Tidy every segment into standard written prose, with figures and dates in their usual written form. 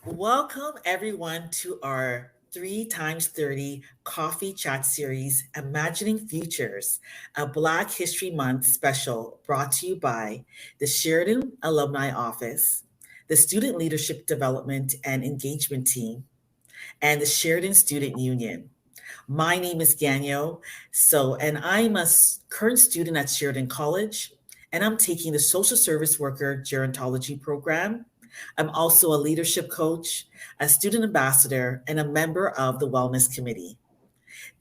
Welcome everyone to our 3 times 30 coffee chat series, Imagining Futures, a Black History Month special brought to you by the Sheridan Alumni Office, the Student Leadership Development and Engagement Team, and the Sheridan Student Union. My name is Ganyo. And I'm a current student at Sheridan College, and I'm taking the social service worker gerontology program. I'm also a leadership coach, a student ambassador, and a member of the Wellness Committee.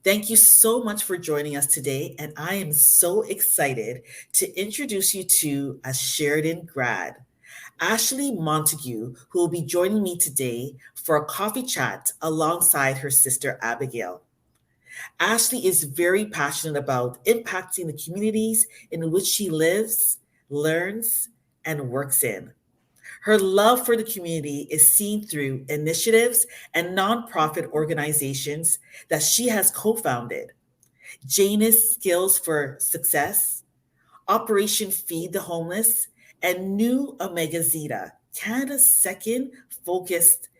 Thank you so much for joining us today, and I am so excited to introduce you to a Sheridan grad. Ashleigh Montague, who will be joining me today for a coffee chat alongside her sister Abigail. Ashleigh is very passionate about impacting the communities in which she lives, learns, and works in. Her love for the community is seen through initiatives and nonprofit organizations that she has co founded: Janus Skills for Success, Operation Feed the Homeless, and New Omega Zeta, Canada's second focused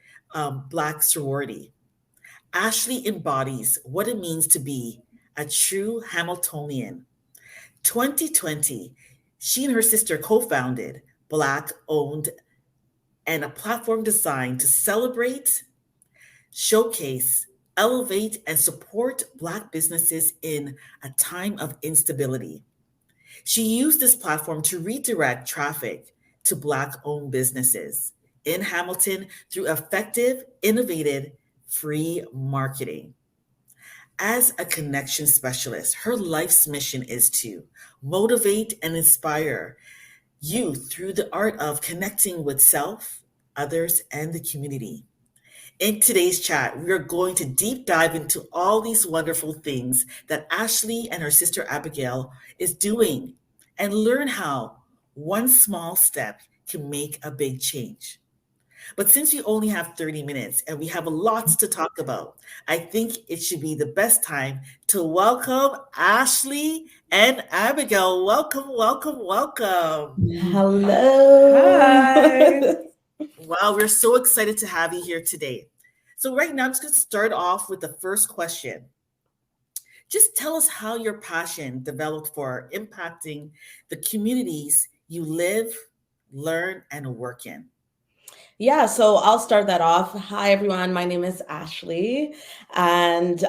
Black sorority. Ashleigh embodies what it means to be a true Hamiltonian. 2020, she and her sister co founded Black owned and a platform designed to celebrate, showcase, elevate, and support Black businesses in a time of instability. She used this platform to redirect traffic to Black owned businesses in Hamilton through effective, innovative, free marketing. As a connection specialist, her life's mission is to motivate and inspire youth through the art of connecting with self, others, and the community. In today's chat, we are going to deep dive into all these wonderful things that Ashleigh and her sister Abigail is doing and learn how one small step can make a big change. But since we only have 30 minutes and we have lots to talk about, I think it should be the best time to welcome Ashleigh and Abigail. Welcome, welcome, welcome. Hello. Hi. Wow, we're so excited to have you here today. So, right now, I'm just going to start off with the first question. Just tell us how your passion developed for impacting the communities you live, learn, and work in. Yeah, so I'll start that off. Hi, everyone. My name is Ashleigh. And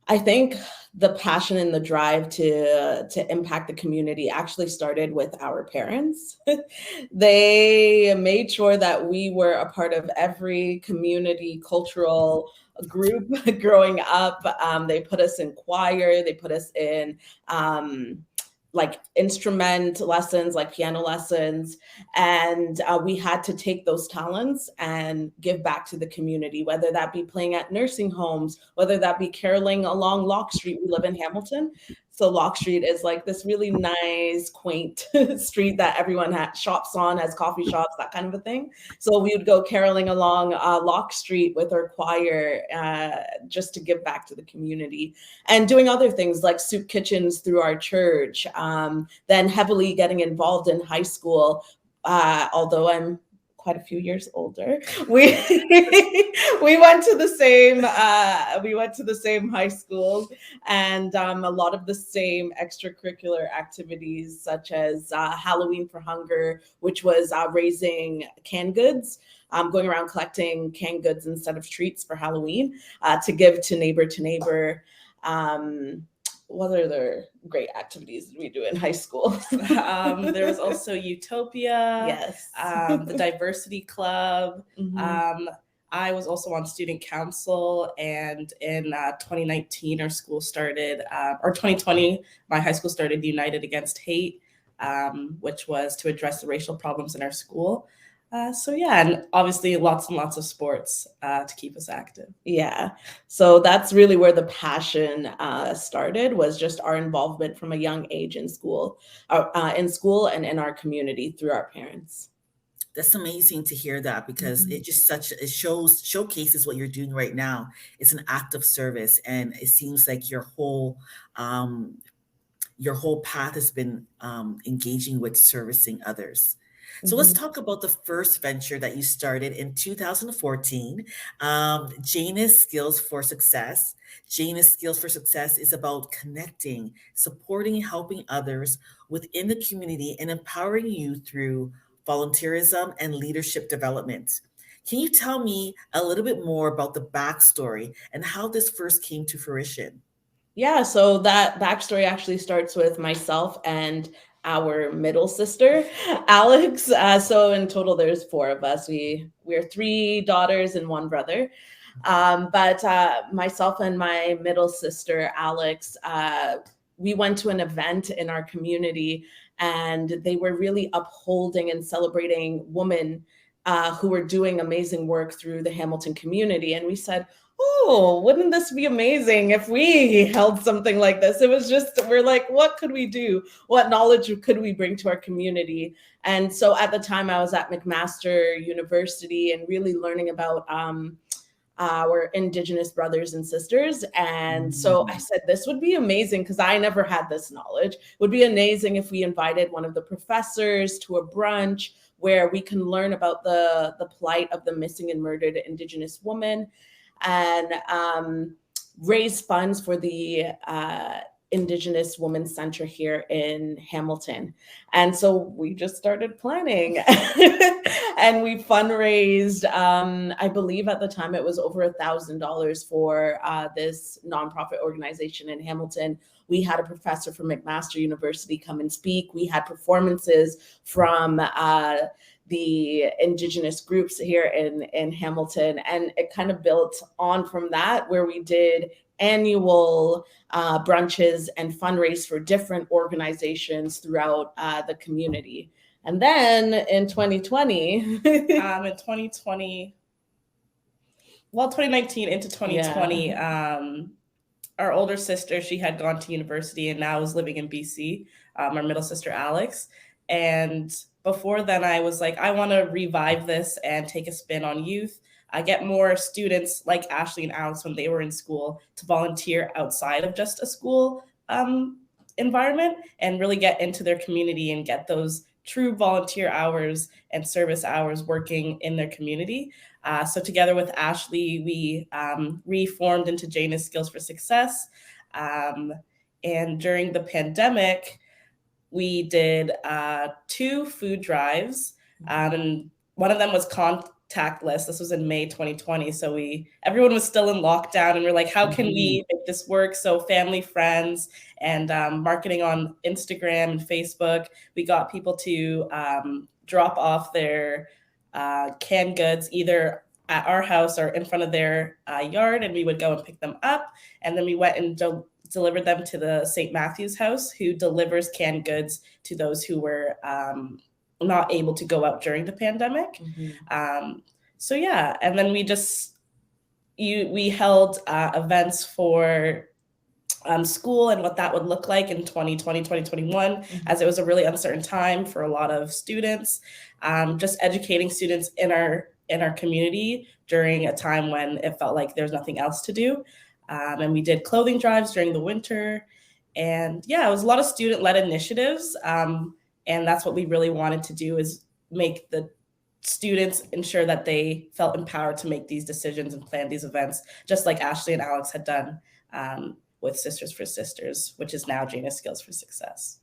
I think the passion and the drive to impact the community actually started with our parents. They made sure that we were a part of every community cultural group growing up. They put us in choir, they put us in like instrument lessons, like piano lessons. And we had to take those talents and give back to the community, whether that be playing at nursing homes, whether that be caroling along Lock Street. We live in Hamilton. So Lock Street is like this really nice, quaint street that everyone shops on, has coffee shops, that kind of a thing. So we would go caroling along Lock Street with our choir just to give back to the community, and doing other things like soup kitchens through our church. Then heavily getting involved in high school, although I'm quite a few years older. We we went to the same high schools, and a lot of the same extracurricular activities, such as Halloween for Hunger, which was raising canned goods. Going around collecting canned goods instead of treats for Halloween to give to neighbor. What other great activities did we do in high school? There was also Utopia. Yes. The Diversity Club. Mhm. I was also on student council, and in 2019, our school started, or 2020, my high school started United Against Hate, which was to address the racial problems in our school. So yeah, and obviously lots and lots of sports to keep us active. Yeah. So that's really where the passion started, was just our involvement from a young age in school and in our community through our parents. That's amazing to hear that because Mhm. it showcases what you're doing right now. It's an act of service, and it seems like your whole path has been engaging with servicing others. So let's talk about the first venture that you started in 2014, Janus Skills for Success. Janus Skills for Success is about connecting, supporting, and helping others within the community and empowering you through volunteerism and leadership development. Can you tell me a little bit more about the backstory and how this first came to fruition? Yeah, so that backstory actually starts with myself and our middle sister, Alex. So in total, there's four of us. We're three daughters and one brother. But myself and my middle sister, Alex, we went to an event in our community, and they were really upholding and celebrating women who were doing amazing work through the Hamilton community. And we said, oh, wouldn't this be amazing if we held something like this? It was just, we're like, what could we do? What knowledge could we bring to our community? And so at the time I was at McMaster University and really learning about our Indigenous brothers and sisters. And so I said, this would be amazing because I never had this knowledge. It would be amazing if we invited one of the professors to a brunch where we can learn about the plight of the missing and murdered Indigenous woman, and raise funds for the Indigenous Women's Center here in Hamilton. And so we just started planning and we fundraised, I believe at the time it was over $1,000 for this nonprofit organization in Hamilton. We had a professor from McMaster University come and speak. We had performances from the Indigenous groups here in Hamilton. And it kind of built on from that, where we did annual brunches and fundraise for different organizations throughout the community. And then in 2020, 2019 into 2020, our older sister, she had gone to university and now is living in BC, our middle sister, Alex. And before then, I was like, I want to revive this and take a spin on youth. I get more students like Ashleigh and Alex when they were in school to volunteer outside of just a school environment and really get into their community and get those true volunteer hours and service hours working in their community. So together with Ashleigh, we reformed into Janus Skills for Success. And during the pandemic, we did 2 food drives, and one of them was contactless. This was in May 2020. So everyone was still in lockdown, and we're like, how can we make this work? So family, friends, and marketing on Instagram and Facebook, we got people to drop off their canned goods either at our house or in front of their yard, and we would go and pick them up. And then we went and delivered them to the St. Matthew's House, who delivers canned goods to those who were not able to go out during the pandemic. So yeah, and then we held events for school and what that would look like in 2020, 2021, as it was a really uncertain time for a lot of students, just educating students in our community during a time when it felt like there's nothing else to do. And we did clothing drives during the winter. And yeah, it was a lot of student-led initiatives. And that's what we really wanted to do, is make the students ensure that they felt empowered to make these decisions and plan these events, just like Ashleigh and Alex had done with Sisters for Sisters, which is now Janus Skills for Success.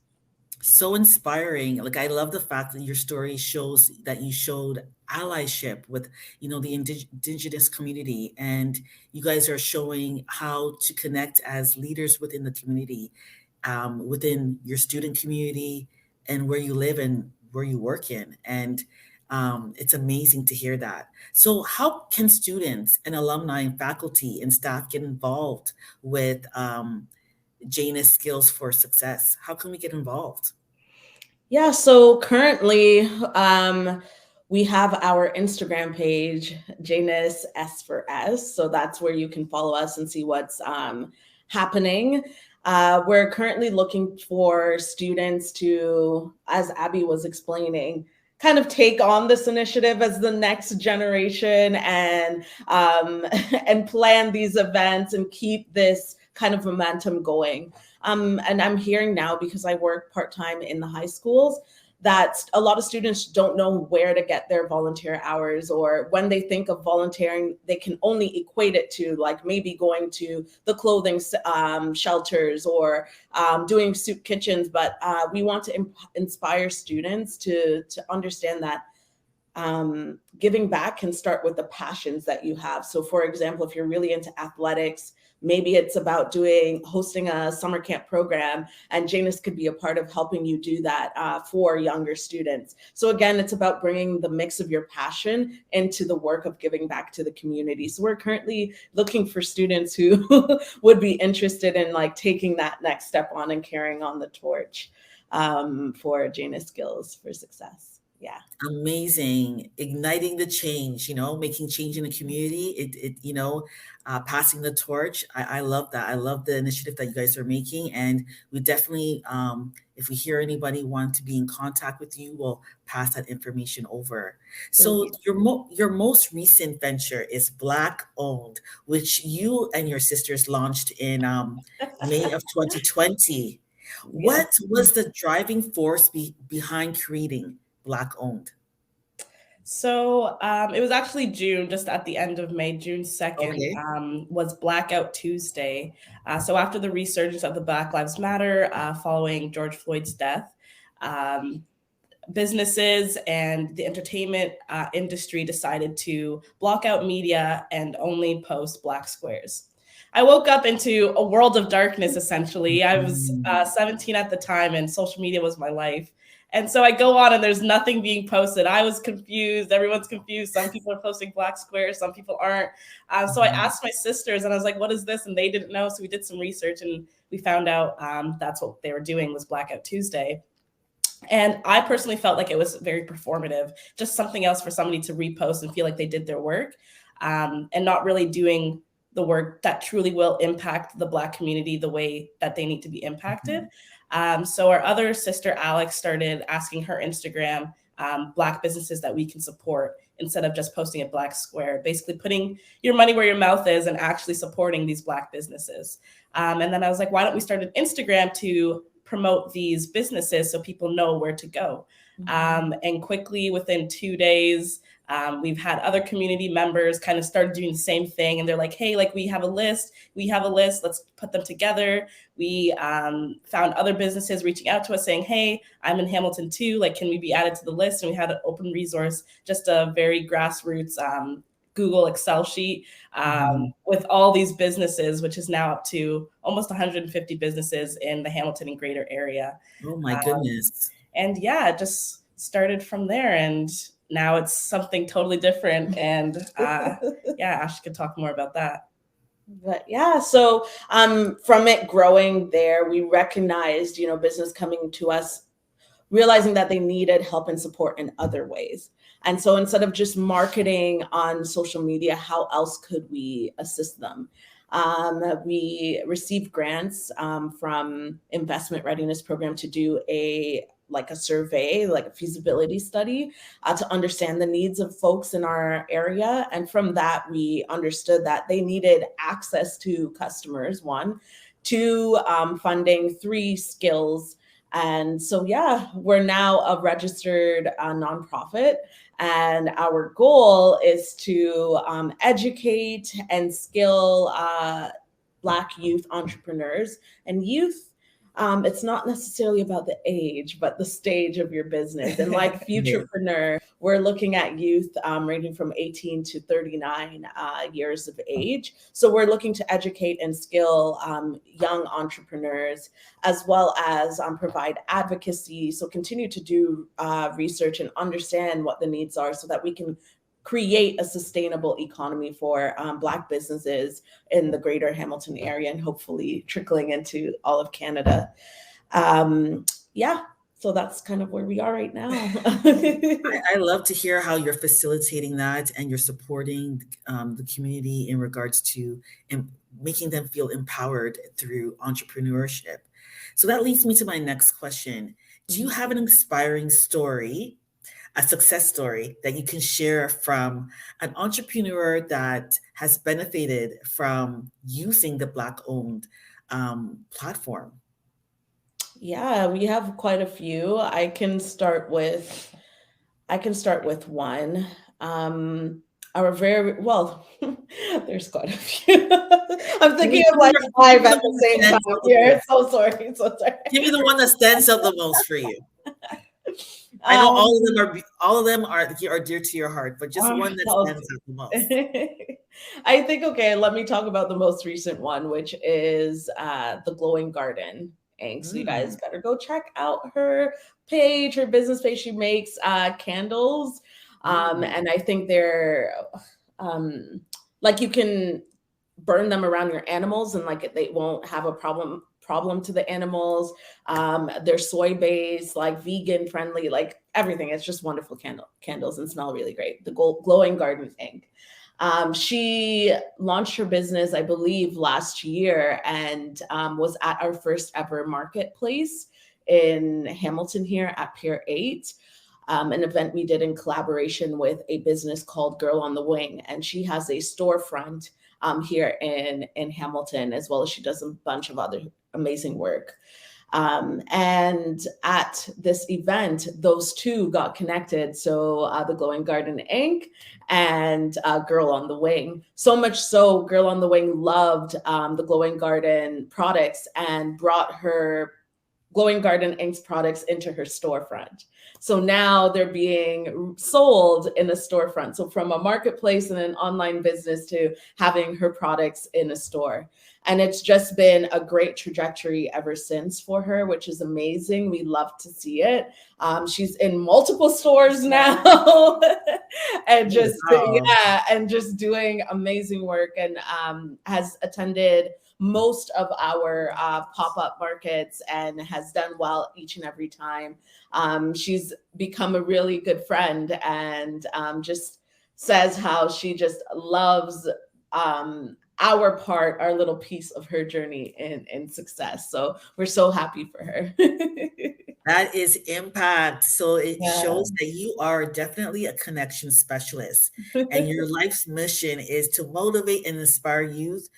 So inspiring. Like, I love the fact that your story shows that you showed allyship with, the Indigenous community, and you guys are showing how to connect as leaders within the community, within your student community and where you live and where you work in. And it's amazing to hear that. So how can students and alumni and faculty and staff get involved with Janus Skills for Success? How can we get involved? Yeah, so currently we have our Instagram page, Janus S for S. So that's where you can follow us and see what's happening. We're currently looking for students to, as Abby was explaining, kind of take on this initiative as the next generation and plan these events and keep this kind of momentum going. And I'm hearing now, because I work part-time in the high schools, that a lot of students don't know where to get their volunteer hours, or when they think of volunteering, they can only equate it to like maybe going to the clothing shelters or doing soup kitchens. But we want to inspire students to understand that giving back can start with the passions that you have. So for example, if you're really into athletics, maybe it's about hosting a summer camp program, and Janus could be a part of helping you do that for younger students. So again, it's about bringing the mix of your passion into the work of giving back to the community. So we're currently looking for students who would be interested in like taking that next step on and carrying on the torch for Janus Skills for Success. Yeah. Amazing. Igniting the change, making change in the community, passing the torch. I love that. I love the initiative that you guys are making. And we definitely, if we hear anybody want to be in contact with you, we'll pass that information over. So your most recent venture is Black Owned, which you and your sisters launched in May of 2020. What was the driving force behind creating Black Owned? So it was actually June, just at the end of May, June 2nd, Okay. Was Blackout Tuesday. So after the resurgence of the Black Lives Matter following George Floyd's death, businesses and the entertainment industry decided to block out media and only post Black squares. I woke up into a world of darkness, essentially. I was 17 at the time, and social media was my life. And so I go on and there's nothing being posted. I was confused. Everyone's confused. Some people are posting Black squares. Some people aren't. So I asked my sisters and I was like, what is this? And they didn't know. So we did some research and we found out that's what they were doing was Blackout Tuesday. And I personally felt like it was very performative, just something else for somebody to repost and feel like they did their work, and not really doing the work that truly will impact the Black community the way that they need to be impacted. So our other sister, Alex, started asking her Instagram Black businesses that we can support instead of just posting a Black square, basically putting your money where your mouth is and actually supporting these Black businesses. And then I was like, why don't we start an Instagram to promote these businesses so people know where to go? And quickly, within 2 days, we've had other community members kind of start doing the same thing. And they're like, hey, like we have a list, let's put them together. We found other businesses reaching out to us saying, hey, I'm in Hamilton too. Like, can we be added to the list? And we had an open resource, just a very grassroots Google Excel sheet with all these businesses, which is now up to almost 150 businesses in the Hamilton and greater area. Oh my goodness. And yeah, it just started from there. And now it's something totally different. And yeah, Ash could talk more about that. But yeah, so from it growing there, we recognized, business coming to us, realizing that they needed help and support in other ways. And so instead of just marketing on social media, how else could we assist them? We received grants from Investment Readiness Program to do a survey, like a feasibility study to understand the needs of folks in our area. And from that, we understood that they needed access to customers, 1, 2, funding, 3, skills. And so, yeah, we're now a registered nonprofit. And our goal is to educate and skill Black youth entrepreneurs and youth. It's not necessarily about the age, but the stage of your business. And like Futurepreneur, we're looking at youth ranging from 18 to 39 years of age. So we're looking to educate and skill young entrepreneurs, as well as provide advocacy. So continue to do research and understand what the needs are so that we can create a sustainable economy for Black businesses in the greater Hamilton area and hopefully trickling into all of Canada. Yeah, so that's kind of where we are right now. I love to hear how you're facilitating that and you're supporting the community in regards to making them feel empowered through entrepreneurship. So that leads me to my next question. Do you have an inspiring story, a success story that you can share from an entrepreneur that has benefited from using the Black-owned platform? Yeah, we have quite a few. I can start with one. Our very well, there's quite a few. I'm Give me thinking of like give five me at the one the that same stands time out the here. most. So sorry, so sorry. Give me the one that stands out the most for you. I know Um, all of them are dear to your heart, but just one that okay. stands out the most. I think, okay, let me talk about the most recent one, which is the Glowing Garden Inc. So you guys Mm, better go check out her page, her business page. She makes candles. mm. And I think they're like you can burn them around your animals and like they won't have a problem to the animals. They're soy based, like vegan friendly, like everything. It's just wonderful candles and smell really great. The Glowing Garden Inc. She launched her business, I believe, last year and was at our first ever marketplace in Hamilton here at Pier 8, an event we did in collaboration with a business called Girl on the Wing. And she has a storefront here in Hamilton, as well as she does a bunch of other amazing work. And at this event, those two got connected. So the Glowing Garden Inc. and Girl on the Wing. So much so, Girl on the Wing loved the Glowing Garden products and brought her Glowing Garden Inc.'s products into her storefront. So now they're being sold in a storefront. So from a marketplace and an online business to having her products in a store. And it's just been a great trajectory ever since for her, which is amazing. We love to see it. She's in multiple stores now and Wow. just doing amazing work and has attended most of our pop-up markets and has done well each and every time. She's become a really good friend and just says how she just loves our little piece of her journey in success. So we're so happy for her. That is impact. So it Yeah. shows that you are definitely a connection specialist, and your life's mission is to motivate and inspire youth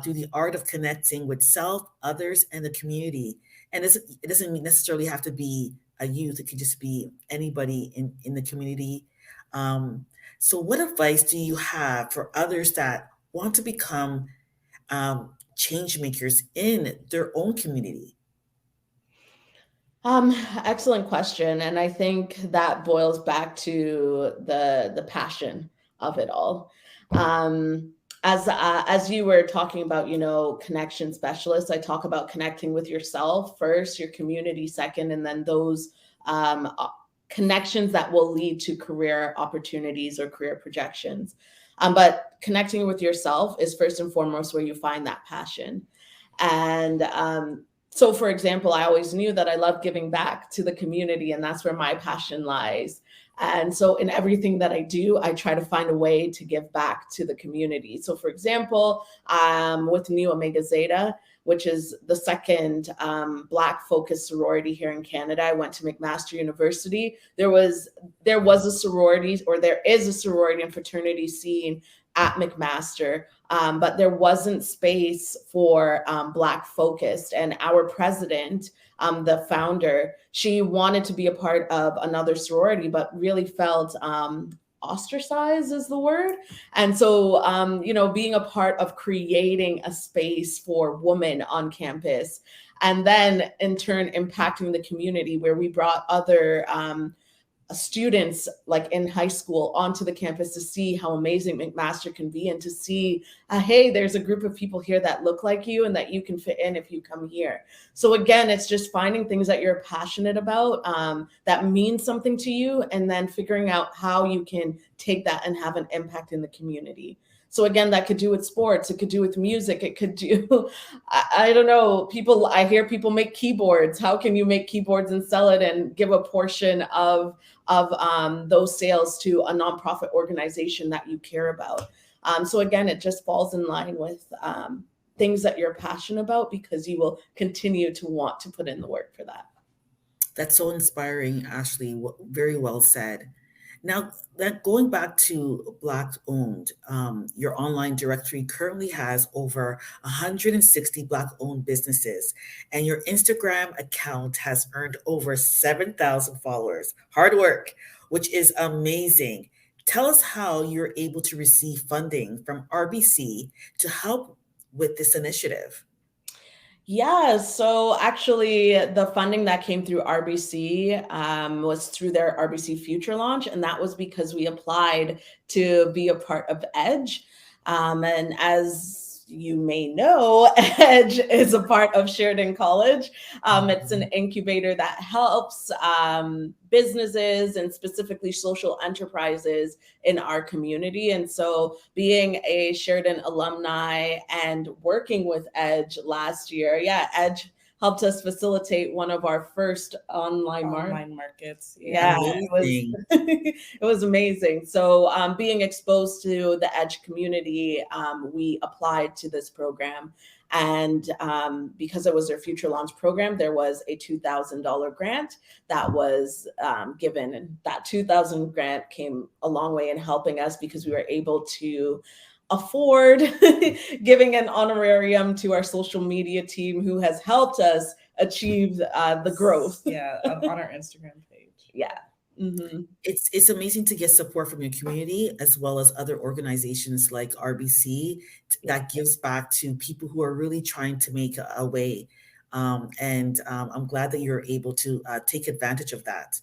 through the art of connecting with self, others, and the community. And it doesn't necessarily have to be a youth; it could just be anybody in the community. Um, so, what advice do you have for others that want to become change makers in their own community? Um, Excellent question. And I think that boils back to the passion of it all. Um, as you were talking about, connection specialists, I talk about connecting with yourself first, your community second, and then those connections that will lead to career opportunities or career projections. But connecting with yourself is first and foremost where you find that passion. And so, for example, I always knew that I love giving back to the community, and that's where my passion lies. And so, in everything that I do, I try to find a way to give back to the community. So, for example, with New Omega Zeta, which is the second Black focused sorority here in Canada, I went to McMaster University. There was a sorority, or there is a sorority and fraternity scene at McMaster, but there wasn't space for Black focused. And our president, the founder, she wanted to be a part of another sorority, but really felt ostracized is the word. And so, being a part of creating a space for women on campus, and then in turn impacting the community where we brought other students like in high school onto the campus to see how amazing McMaster can be and to see, hey, there's a group of people here that look like you and that you can fit in if you come here. So again, it's just finding things that you're passionate about, that mean something to you, and then figuring out how you can take that and have an impact in the community. So again, that could do with sports, it could do with music, it could do, I don't know, I hear people make keyboards. How can you make keyboards and sell it and give a portion of those sales to a nonprofit organization that you care about? So again, it just falls in line with things that you're passionate about, because you will continue to want to put in the work for that. That's so inspiring, Ashley. Very well said. Now, that going back to Black owned, your online directory currently has over 160 Black owned businesses, and your Instagram account has earned over 7,000 followers. Hard work, which is amazing. Tell us how you're able to receive funding from RBC to help with this initiative. Yeah, so actually, the funding that came through RBC was through their RBC Future launch, and that was because we applied to be a part of EDGE. And as you may know, EDGE is a part of Sheridan College. It's an incubator that helps businesses and specifically social enterprises in our community. And so being a Sheridan alumni and working with EDGE last year, EDGE helped us facilitate one of our first online markets. Yeah, Amazing. it was amazing. So being exposed to the EDGE community, we applied to this program. And because it was their future launch program, there was a $2,000 grant that was given. And that $2,000 grant came a long way in helping us because we were able to afford giving an honorarium to our social media team who has helped us achieve the growth. Yeah, on our Instagram page. Yeah. Mm-hmm. It's amazing to get support from your community as well as other organizations like RBC that gives back to people who are really trying to make a way. I'm glad that you're able to take advantage of that.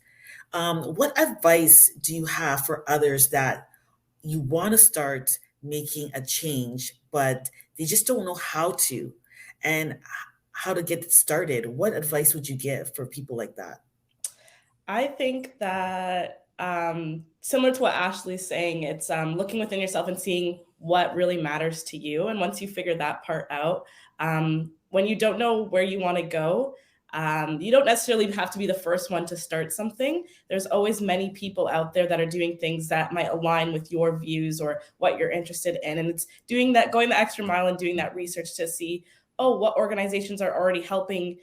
What advice do you have for others that you want to start making a change, but they just don't know how to and how to get started? What advice would you give for people like that? I think that similar to what Ashleigh's saying, it's looking within yourself and seeing what really matters to you. And once you figure that part out, when you don't know where you want to go, you don't necessarily have to be the first one to start something. There's always many people out there that are doing things that might align with your views or what you're interested in. And it's doing that, going the extra mile and doing that research to see, oh, what organizations are already helping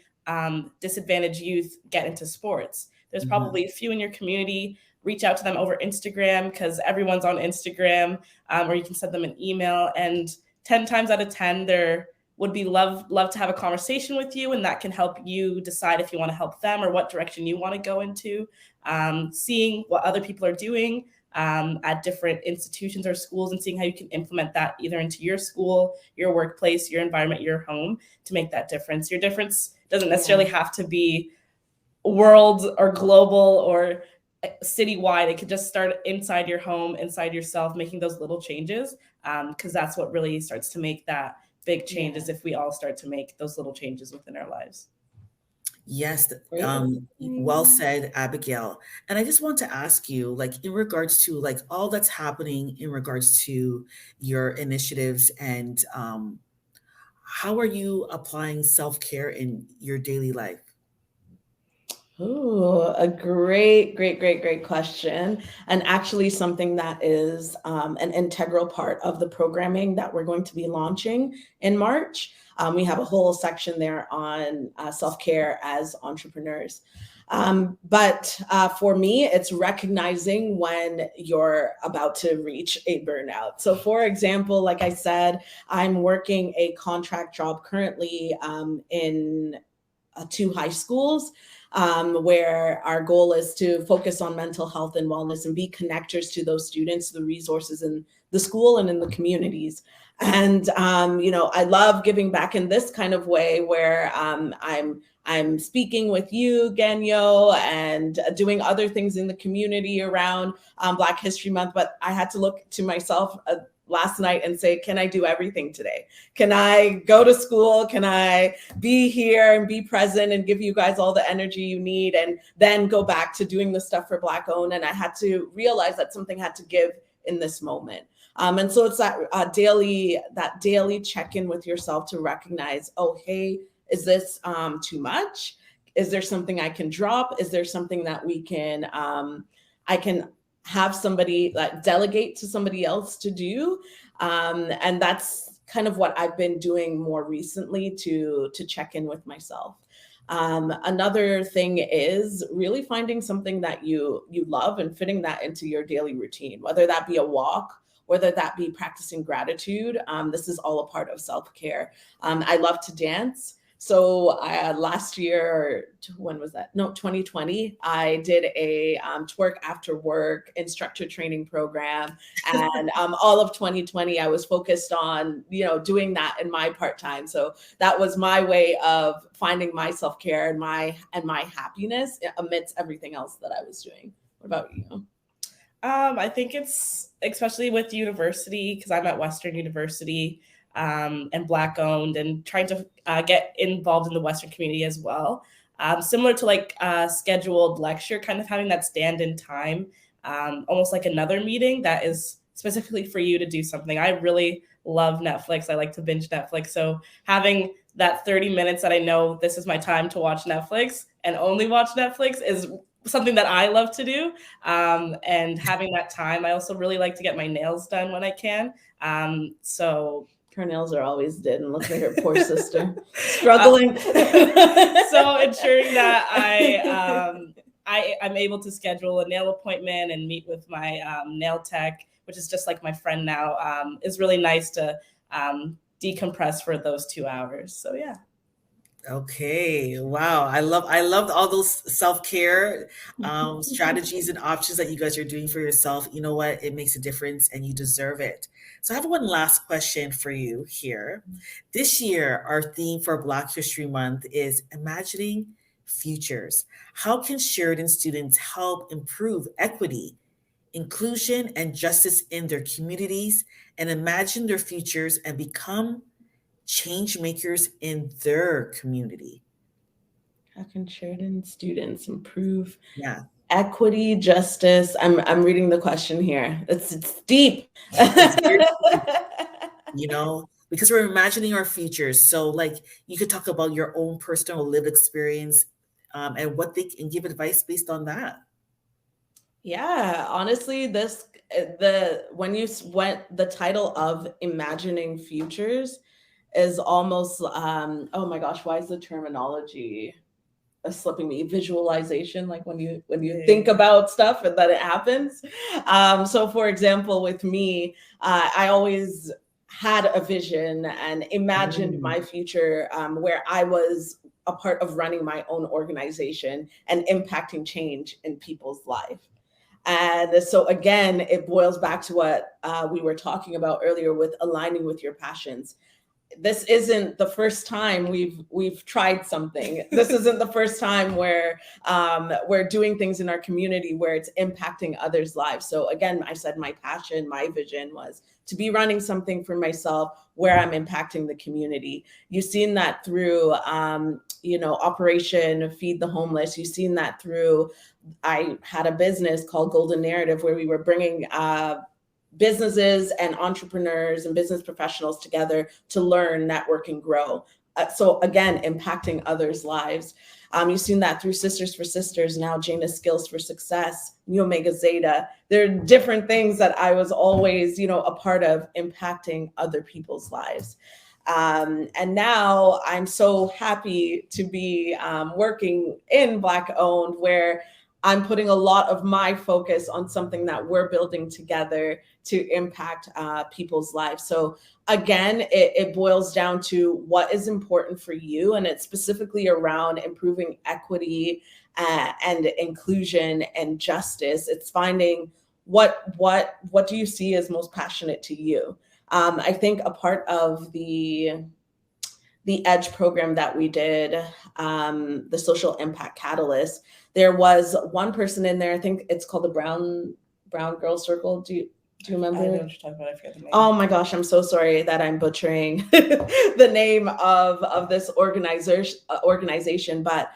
disadvantaged youth get into sports. There's probably a few in your community. Reach out to them over Instagram because everyone's on Instagram, or you can send them an email. And 10 times out of 10, there would be love to have a conversation with you, and that can help you decide if you want to help them or what direction you want to go into. Seeing what other people are doing at different institutions or schools and seeing how you can implement that either into your school, your workplace, your environment, your home to make that difference. Your difference doesn't necessarily have to be world or global or citywide. It could just start inside your home, inside yourself, making those little changes, because that's what really starts to make that big change is if we all start to make those little changes within our lives. Yes, well said, Abigail. And I just want to ask you, like, in regards to like all that's happening in regards to your initiatives and how are you applying self-care in your daily life? Oh, a great question. And actually something that is an integral part of the programming that we're going to be launching in March. We have a whole section there on self-care as entrepreneurs. But for me, it's recognizing when you're about to reach a burnout. So for example, like I said, I'm working a contract job currently in 2 high schools where our goal is to focus on mental health and wellness and be connectors to those students, the resources in the school and in the communities. And, I love giving back in this kind of way where I'm speaking with you, Genyo, and doing other things in the community around Black History Month. But I had to look to myself last night and say, can I do everything today? Can I go to school? Can I be here and be present and give you guys all the energy you need and then go back to doing the stuff for Black owned? And I had to realize that something had to give in this moment. And so it's that daily check-in with yourself to recognize, oh, hey, is this too much? Is there something I can drop? Is there something that I can have somebody like delegate to somebody else to do? And that's kind of what I've been doing more recently to check in with myself. Another thing is really finding something that you love and fitting that into your daily routine, whether that be a walk, whether that be practicing gratitude. This is all a part of self-care. I love to dance. So last year, when was that? No, 2020, I did a twerk after work instructor training program. And all of 2020, I was focused on, doing that in my part-time. So that was my way of finding my self-care and my happiness amidst everything else that I was doing. What about you? I think it's especially with university, because I'm at Western University, and Black owned, and trying to get involved in the Western community as well. Similar to like a scheduled lecture, kind of having that stand-in time, almost like another meeting that is specifically for you to do something. I really love Netflix. I like to binge Netflix. So having that 30 minutes that I know this is my time to watch Netflix and only watch Netflix is something that I love to do. And having that time, I also really like to get my nails done when I can. So her nails are always dead, and look at her poor sister struggling. So ensuring that I'm able to schedule a nail appointment and meet with my nail tech, which is just like my friend now, is really nice to decompress for those 2 hours. So yeah. Okay. Wow. I loved all those self-care strategies and options that you guys are doing for yourself. You know what? It makes a difference and you deserve it. So I have one last question for you here. This year, our theme for Black History Month is imagining futures. How can Sheridan students help improve equity, inclusion, and justice in their communities and imagine their futures and become change makers in their community? How can Sheridan students improve Yeah. equity, justice? I'm reading the question here. It's deep. It's very because we're imagining our futures. So like you could talk about your own personal lived experience, and what they can give advice based on that. Yeah, honestly, when you went the title of imagining futures is almost oh my gosh, why is the terminology slipping me? Visualization, like when you think about stuff and then it happens. So for example, with me, I always had a vision and imagined my future, where I was a part of running my own organization and impacting change in people's life. And so again, it boils back to what we were talking about earlier with aligning with your passions. This isn't the first time we've tried something. This isn't the first time where we're doing things in our community where it's impacting others' lives. So again, I said my passion, my vision was to be running something for myself where I'm impacting the community. You've seen that through Operation Feed the Homeless. You've seen that through, I had a business called Golden Narrative where we were bringing businesses and entrepreneurs and business professionals together to learn, network, and grow. So again, impacting others' lives. You've seen that through Sisters for Sisters, now Jana's Skills for Success, Mu Omega Zeta. There are different things that I was always, a part of impacting other people's lives. And now I'm so happy to be working in Black owned, where I'm putting a lot of my focus on something that we're building together to impact people's lives. So again, it boils down to what is important for you, and it's specifically around improving equity and inclusion and justice. It's finding what do you see as most passionate to you. I think a part of the EDGE program that we did, the Social Impact Catalyst, there was one person in there, I think it's called the Brown Girl Circle. Do you remember? I know what you're talking about. I forget the name. Oh my gosh, I'm so sorry that I'm butchering the name of this organization, but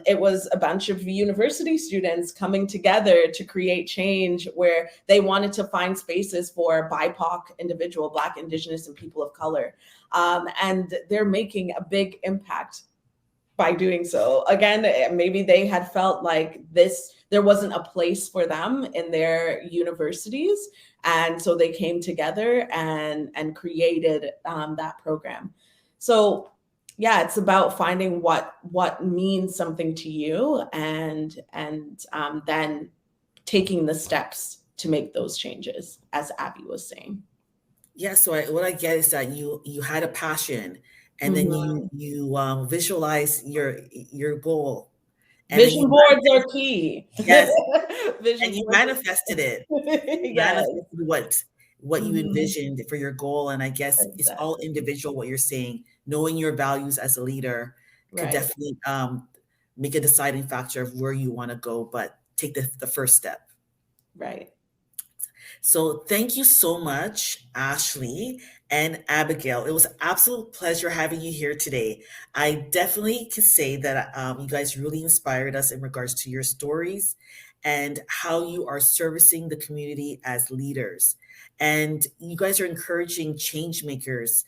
it was a bunch of university students coming together to create change where they wanted to find spaces for BIPOC individual, Black, Indigenous, and people of color. And they're making a big impact by doing so. Again, maybe they had felt like there wasn't a place for them in their universities. And so they came together and created that program. So yeah, it's about finding what means something to you, and then taking the steps to make those changes, as Abby was saying. Yeah, so what I get is that you had a passion, and then you visualize your goal, and then Vision boards are key. yes, Vision and you boards. manifested it. You Yes. manifested what you Mhm. envisioned for your goal, and I guess it's all Exactly. individual. What you're saying, knowing your values as a leader, could Right. definitely make a deciding factor of where you want to go, but take the first step. Right. So thank you so much, Ashleigh and Abigail. It was an absolute pleasure having you here today. I definitely can say that you guys really inspired us in regards to your stories and how you are servicing the community as leaders. And you guys are encouraging change makers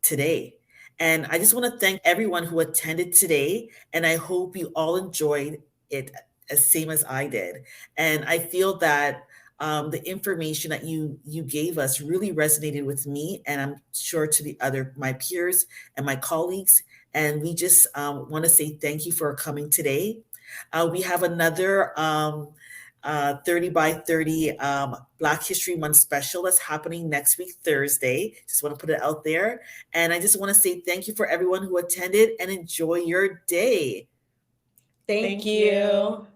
today. And I just want to thank everyone who attended today. And I hope you all enjoyed it as same as I did. And I feel that the information that you gave us really resonated with me, and I'm sure to the other my peers and my colleagues. And we just want to say thank you for coming today. We have another 30 by 30 Black History Month special that's happening next week, Thursday. Just want to put it out there. And I just want to say thank you for everyone who attended, and enjoy your day. Thank you.